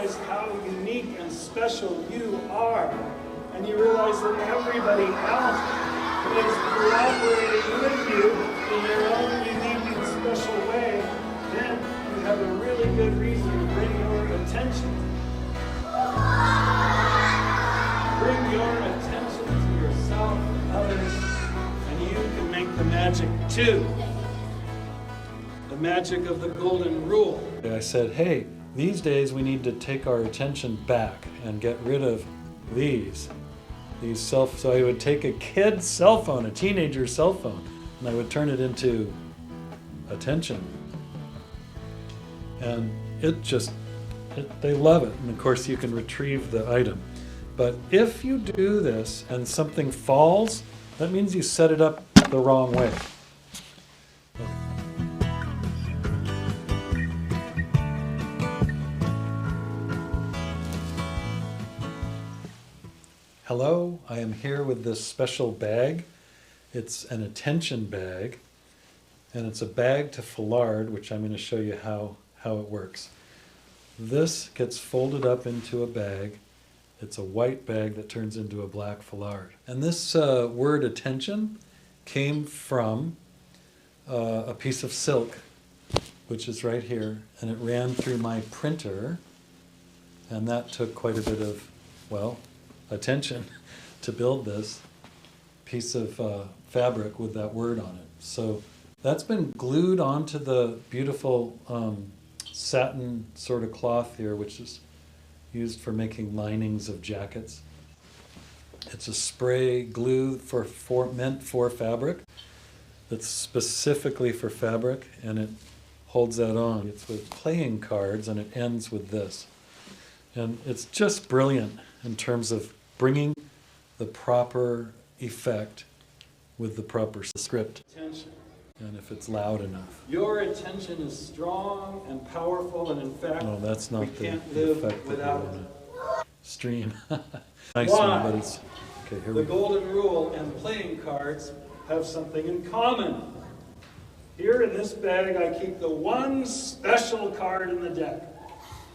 realize how unique and special you are, and you realize that everybody else is cooperating with you in their own unique and special way, then you have a really good reason to bring your attention. Bring your attention to yourself and others, and you can make the magic too. The magic of the golden rule. I said, hey, these days we need to take our attention back and get rid of these so I would take a kid's cell phone, a teenager's cell phone, and I would turn it into attention. And they love it. And of course you can retrieve the item. But if you do this and something falls, that means you set it up the wrong way. Hello, I am here with this special bag. It's an attention bag, and it's a bag to foulard, which I'm going to show you how it works. This gets folded up into a bag. It's a white bag that turns into a black foulard. And this word attention came from a piece of silk, which is right here, and it ran through my printer, and that took quite a bit of, well, attention to build this piece of fabric with that word on it. So that's been glued onto the beautiful satin sort of cloth here, which is used for making linings of jackets. It's a spray glue meant for fabric. That's specifically for fabric, and it holds that on. It's with playing cards, and it ends with this. And it's just brilliant in terms of bringing the proper effect with the proper script. Attention. And if it's loud enough. Your attention is strong and powerful, and in fact, no, that's not we can't live without it. Stream. Nice one, but it's okay. Here the golden rule and playing cards have something in common. Here in this bag, I keep the one special card in the deck.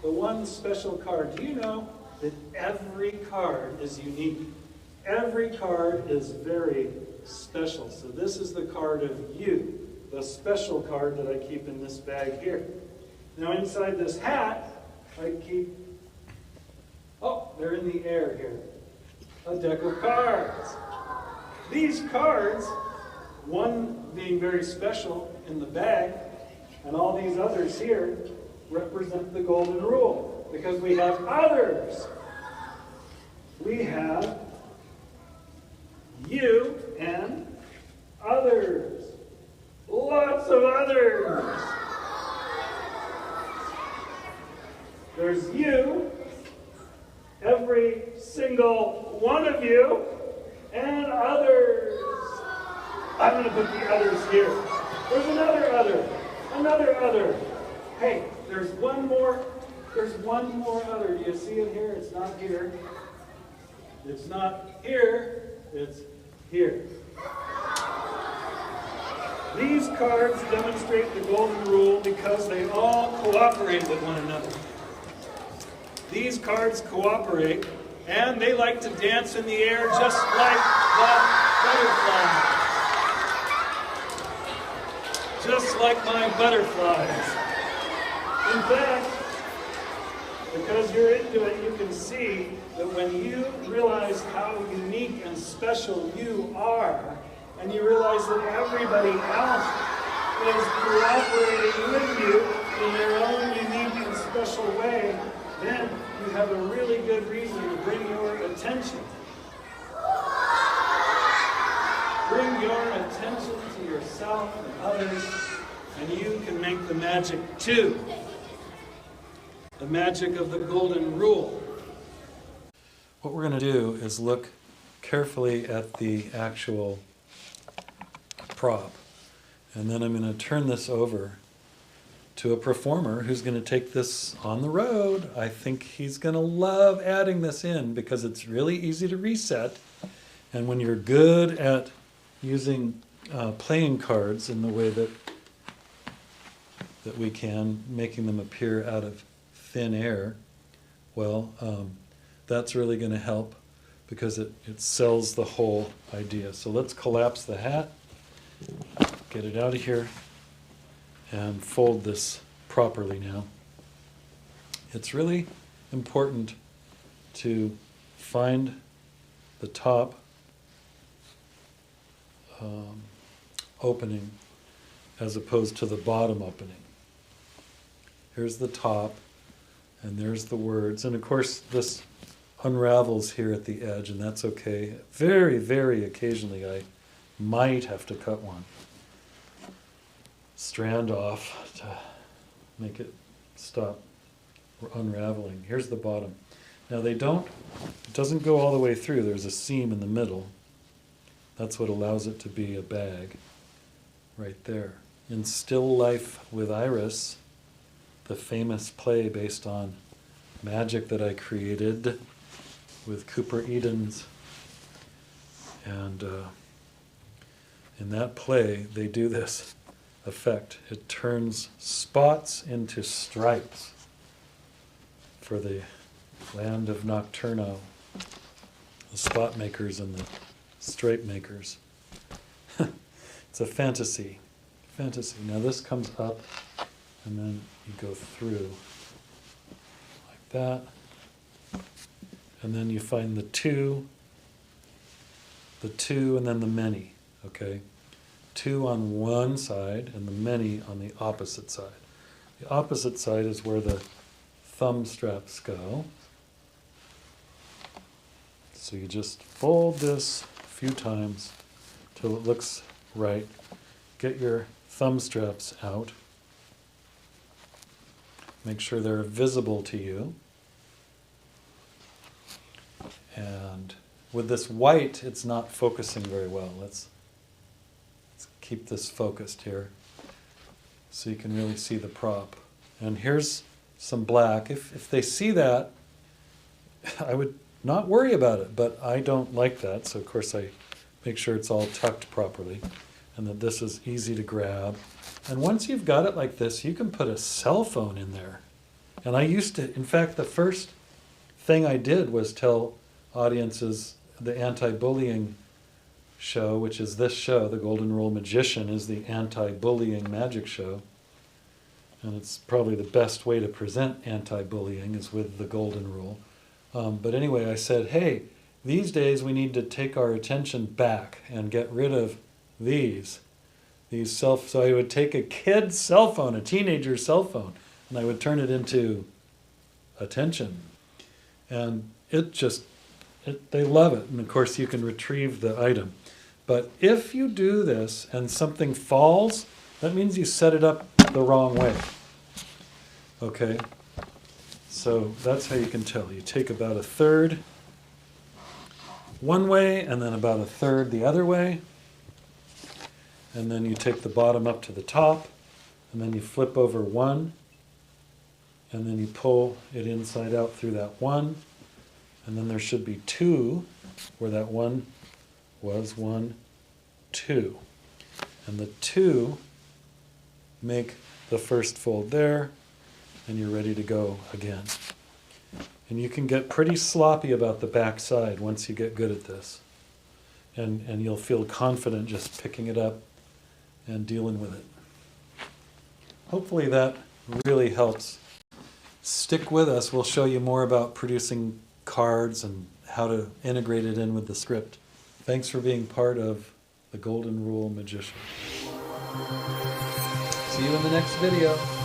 The one special card. Do you know that every card is unique? Every card is very special. So this is the card of you, the special card that I keep in this bag here. Now inside this hat, I keep, they're in the air here, a deck of cards. These cards, one being very special in the bag, and all these others here represent the golden rule, because we have others. We have you and others. Lots of others. There's you, every single one of you, and others. I'm going to put the others here. There's another other. Hey, there's one more other. Do you see it here? It's not here. It's not here. It's here. These cards demonstrate the golden rule because they all cooperate with one another. These cards cooperate, and they like to dance in the air just like the butterflies. Just like my butterflies. In fact, because you're into it, you can see that when you realize how unique and special you are, and you realize that everybody else is cooperating with you in their own unique and special way, then you have a really good reason to bring your attention. Bring your attention to yourself and others, and you can make the magic too. The magic of the golden rule. What we're going to do is look carefully at the actual prop, and then I'm going to turn this over to a performer who's going to take this on the road. I think he's going to love adding this in because it's really easy to reset, and when you're good at using playing cards in the way that we can, making them appear out of thin air, well, that's really going to help because it sells the whole idea. So let's collapse the hat, get it out of here, and fold this properly now. It's really important to find the top opening as opposed to the bottom opening. Here's the top, and there's the words. And of course, this unravels here at the edge, and that's okay. Very, very occasionally, I might have to cut one strand off to make it stop unraveling. Here's the bottom. Now it doesn't go all the way through. There's a seam in the middle. That's what allows it to be a bag right there. In Still Life with Iris, the famous play based on magic that I created with Cooper Edens, and in that play they do this effect. It turns spots into stripes for the land of Nocturno, the spot makers and the stripe makers. It's a fantasy. Now this comes up, and then you go through like that, and then you find the two, and then the many, okay? Two on one side and the many on the opposite side. The opposite side is where the thumb straps go. So you just fold this a few times till it looks right. Get your thumb straps out. Make sure they're visible to you. And with this white, it's not focusing very well. Let's keep this focused here so you can really see the prop. And here's some black. If they see that, I would not worry about it, but I don't like that, so of course I make sure it's all tucked properly and that this is easy to grab. And once you've got it like this, you can put a cell phone in there. And I used to, in fact, the first thing I did was tell audiences the anti-bullying show, which is this show, the Golden Rule Magician, is the anti-bullying magic show. And it's probably the best way to present anti-bullying is with the Golden Rule. But anyway, I said, hey, these days we need to take our attention back and get rid of these so I would take a kid's cell phone, a teenager's cell phone, and I would turn it into attention. And they love it. And of course you can retrieve the item. But if you do this and something falls, that means you set it up the wrong way. Okay? So that's how you can tell. You take about a third one way and then about a third the other way. And then you take the bottom up to the top, and then you flip over one, and then you pull it inside out through that one, and then there should be two where that one was, 1, 2. And the two make the first fold there, and you're ready to go again. And you can get pretty sloppy about the back side once you get good at this. And you'll feel confident just picking it up and dealing with it. Hopefully that really helps. Stick with us. We'll show you more about producing cards and how to integrate it in with the script. Thanks for being part of the Golden Rule Magician. See you in the next video.